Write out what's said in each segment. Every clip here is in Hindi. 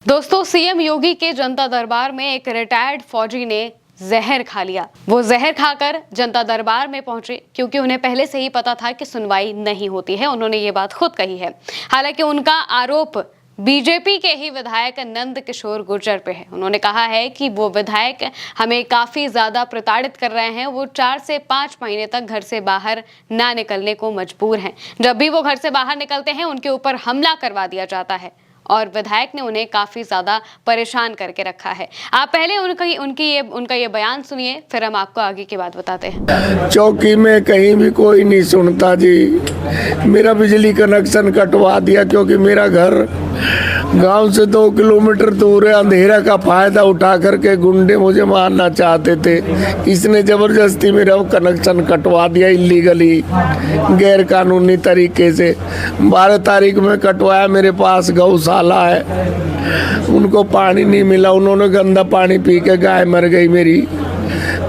दोस्तों, सीएम योगी के जनता दरबार में एक रिटायर्ड फौजी ने जहर खा लिया। वो जहर खाकर जनता दरबार में पहुंचे क्योंकि उन्हें पहले से ही पता था कि सुनवाई नहीं होती है। उन्होंने ये बात खुद कही है। हालांकि उनका आरोप बीजेपी के ही विधायक नंद किशोर गुर्जर पे है। उन्होंने कहा है कि वो विधायक हमें काफी ज्यादा प्रताड़ित कर रहे हैं। वो 4 से 5 महीने तक घर से बाहर ना निकलने को मजबूर हैं। जब भी वो घर से बाहर निकलते हैं उनके ऊपर हमला करवा दिया जाता है और विधायक ने उन्हें काफी ज्यादा परेशान करके रखा है। आप पहले उनका ये बयान सुनिए, फिर हम आपको आगे की बात बताते हैं। चौकी में कहीं भी कोई नहीं सुनता जी। मेरा बिजली कनेक्शन कटवा दिया क्योंकि मेरा घर गांव से 2 किलोमीटर दूर है। अंधेरा का फायदा उठा करके गुंडे मुझे मारना चाहते थे। इसने जबरदस्ती मेरा कनेक्शन कटवा दिया, इलीगली, गैर कानूनी तरीके से। 12 तारीख में कटवाया। मेरे पास गौशाला है, उनको पानी नहीं मिला। उन्होंने गंदा पानी पी के गाय मर गई मेरी।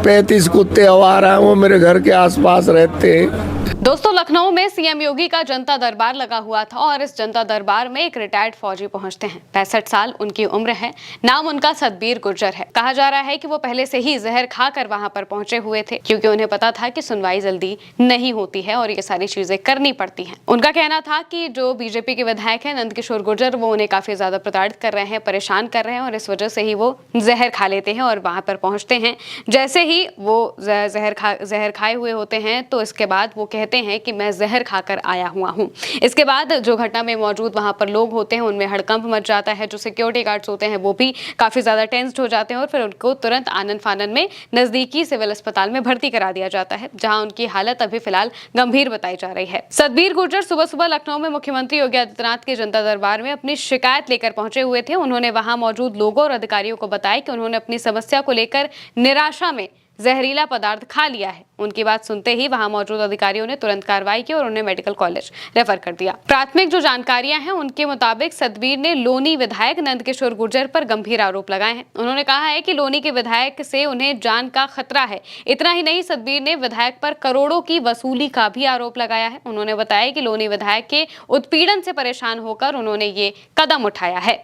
35 कुत्ते आवारा हैं, वो मेरे घर के आसपास रहते हैं। दोस्तों, लखनऊ में सीएम योगी का जनता दरबार लगा हुआ था और इस जनता दरबार में एक रिटायर्ड फौजी पहुंचते हैं। 65 साल उनकी उम्र है। नाम उनका सतबीर गुर्जर है। कहा जा रहा है कि वो पहले से ही जहर खाकर वहां पर पहुंचे हुए थे क्योंकि उन्हें पता था कि सुनवाई जल्दी नहीं होती है और ये सारी चीजें करनी पड़ती हैं। उनका कहना था कि जो बीजेपी के विधायक है नंद किशोर गुर्जर, वो उन्हें काफी ज्यादा प्रताड़ित कर रहे हैं, परेशान कर रहे हैं और इस वजह से ही वो जहर खा लेते हैं और वहां पर पहुंचते हैं। जैसे ही वो जहर खाए हुए होते हैं तो इसके बाद वो कहते हैं कि मैं जहर खाकर आया हुआ हूं। इसके बाद जो घटना में मौजूद वहां पर लोग होते हैं उनमें हड़कंप मच जाता है। जो सिक्योरिटी गार्ड्स होते हैं वो भी काफी ज्यादा टेंस्ड हो जाते हैं और फिर उनको तुरंत आनन फानन में नजदीकी सिविल अस्पताल में भर्ती करा दिया जाता है, जहां उनकी हालत अभी फिलहाल गंभीर बताई जा रही है। सतबीर गुर्जर सुबह सुबह लखनऊ में मुख्यमंत्री योगी आदित्यनाथ के जनता दरबार में अपनी शिकायत लेकर पहुंचे हुए थे। उन्होंने वहां मौजूद लोगों और अधिकारियों को बताया कि उन्होंने अपनी समस्या को लेकर निराशा में जहरीला पदार्थ खा लिया है। उनकी बात सुनते ही वहां मौजूद अधिकारियों ने तुरंत कार्रवाई की और उन्हें मेडिकल कॉलेज रेफर कर दिया। प्राथमिक जो जानकारियां हैं उनके मुताबिक सतबीर ने लोनी विधायक नंद किशोर गुर्जर पर गंभीर आरोप लगाए हैं। उन्होंने कहा है कि लोनी के विधायक से उन्हें जान का खतरा है। इतना ही नहीं, सतबीर ने विधायक पर करोड़ों की वसूली का भी आरोप लगाया है। उन्होंने बताया कि लोनी विधायक के उत्पीड़न से परेशान होकर उन्होंने ये कदम उठाया है।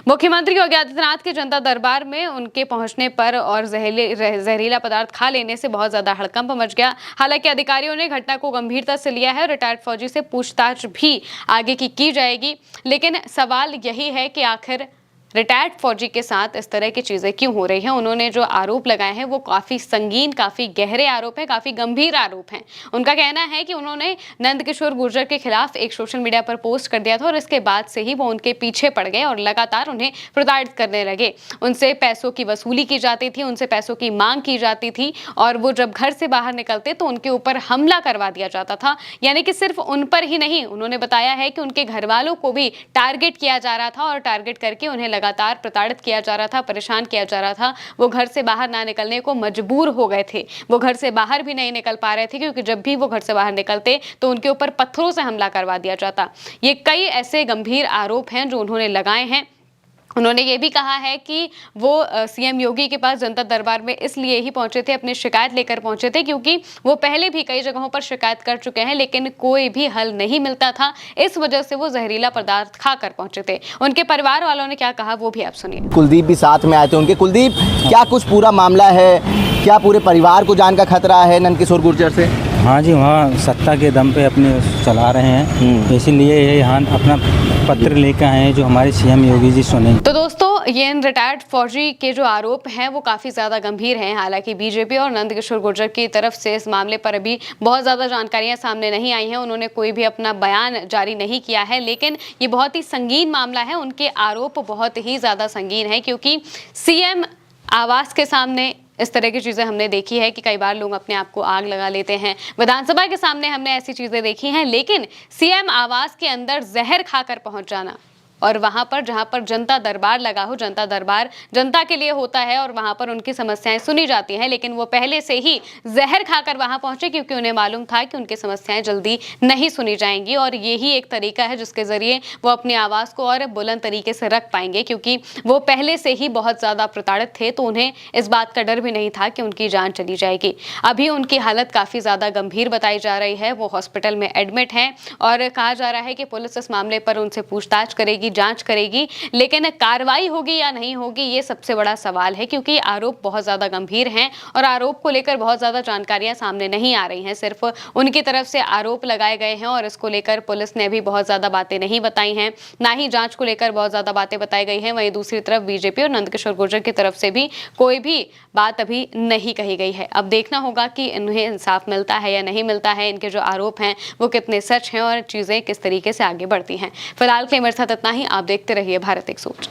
मुख्यमंत्री योगी आदित्यनाथ के जनता दरबार में उनके पहुंचने पर और जहरीला पदार्थ खा लेने से बहुत ज्यादा हड़कंप मच गया। हालांकि अधिकारियों ने घटना को गंभीरता से लिया है। रिटायर्ड फौजी से पूछताछ भी आगे की जाएगी। लेकिन सवाल यही है कि आखिर रिटायर्ड फौजी के साथ इस तरह की चीजें क्यों हो रही हैं। उन्होंने जो आरोप लगाए हैं वो काफी संगीन, काफी गहरे आरोप हैं, काफी गंभीर आरोप हैं। उनका कहना है कि उन्होंने नंद किशोर गुर्जर के खिलाफ एक सोशल मीडिया पर पोस्ट कर दिया था और इसके बाद से ही वो उनके पीछे पड़ गए और लगातार उन्हें प्रताड़ित करने लगे। उनसे पैसों की वसूली की जाती थी, उनसे पैसों की मांग की जाती थी और वो जब घर से बाहर निकलते तो उनके ऊपर हमला करवा दिया जाता था। यानी कि सिर्फ उन पर ही नहीं, उन्होंने बताया है कि उनके घर वालों को भी टारगेट किया जा रहा था और टारगेट करके उन्हें लगातार प्रताड़ित किया जा रहा था, परेशान किया जा रहा था। वो घर से बाहर ना निकलने को मजबूर हो गए थे। वो घर से बाहर भी नहीं निकल पा रहे थे क्योंकि जब भी वो घर से बाहर निकलते तो उनके ऊपर पत्थरों से हमला करवा दिया जाता। ये कई ऐसे गंभीर आरोप हैं जो उन्होंने लगाए हैं। उन्होंने ये भी कहा है कि वो सीएम योगी के पास जनता दरबार में इसलिए ही पहुंचे थे, अपनी शिकायत लेकर पहुंचे थे क्योंकि वो पहले भी कई जगहों पर शिकायत कर चुके हैं लेकिन कोई भी हल नहीं मिलता था। इस वजह से वो जहरीला पदार्थ खाकर पहुंचे थे। उनके परिवार वालों ने क्या कहा वो भी आप सुनिए। कुलदीप भी साथ में आए थे उनके। कुलदीप, क्या कुछ पूरा मामला है? क्या पूरे परिवार को जान का खतरा है नंद किशोर गुर्जर से? हाँ जी, वहाँ सत्ता के दम पे अपने चला रहे हैं, इसीलिए ये यहाँ अपना पत्र लेकर आए हैं जो हमारे सीएम योगी जी सुने। तो दोस्तों, ये रिटायर्ड फौजी के जो आरोप हैं वो काफी ज्यादा गंभीर हैं। हालांकि बीजेपी और नंद किशोर गुर्जर की तरफ से इस मामले पर अभी बहुत ज्यादा जानकारियां सामने नहीं आई हैं। उन्होंने कोई भी अपना बयान जारी नहीं किया है, लेकिन ये बहुत ही संगीन मामला है। उनके आरोप बहुत ही ज्यादा संगीन है क्योंकि सीएम आवास के सामने इस तरह की चीजें हमने देखी है कि कई बार लोग अपने आप को आग लगा लेते हैं। विधानसभा के सामने हमने ऐसी चीजें देखी हैं, लेकिन सीएम आवास के अंदर जहर खाकर पहुंच जाना और वहां पर जहां पर जनता दरबार लगा हो, जनता दरबार जनता के लिए होता है और वहां पर उनकी समस्याएं सुनी जाती हैं, लेकिन वो पहले से ही जहर खाकर वहां पहुंचे क्योंकि उन्हें मालूम था कि उनकी समस्याएं जल्दी नहीं सुनी जाएंगी और यही एक तरीका है जिसके जरिए वो अपनी आवाज को और बुलंद तरीके से रख पाएंगे क्योंकि वो पहले से ही बहुत ज्यादा प्रताड़ित थे। तो उन्हें इस बात का डर भी नहीं था कि उनकी जान चली जाएगी। अभी उनकी हालत काफी ज्यादा गंभीर बताई जा रही है। वो हॉस्पिटल में एडमिट हैं और कहा जा रहा है कि पुलिस इस मामले पर उनसे पूछताछ करेगी, जांच करेगी, लेकिन कार्रवाई होगी या नहीं होगी ये सबसे बड़ा सवाल है, क्योंकि आरोप बहुत ज्यादा गंभीर हैं और आरोप को लेकर बहुत ज्यादा जानकारियां सामने नहीं आ रही हैं। सिर्फ उनकी तरफ से आरोप लगाए गए हैं और इसको लेकर पुलिस ने अभी बहुत ज्यादा बातें नहीं बताई हैं, ना ही जांच को लेकर बहुत ज्यादा बातें बताई गई हैं। वहीं दूसरी तरफ बीजेपी और नंदकिशोर गुर्जर की तरफ से भी कोई भी बात अभी नहीं कही गई है। अब देखना होगा कि इन्हें इंसाफ मिलता है या नहीं मिलता है, इनके जो आरोप हैं वो कितने सच हैं और चीजें किस तरीके से आगे बढ़ती हैं। फिलहाल के लिए मेरे साथ इतना ही। आप देखते रहिए भारत 100।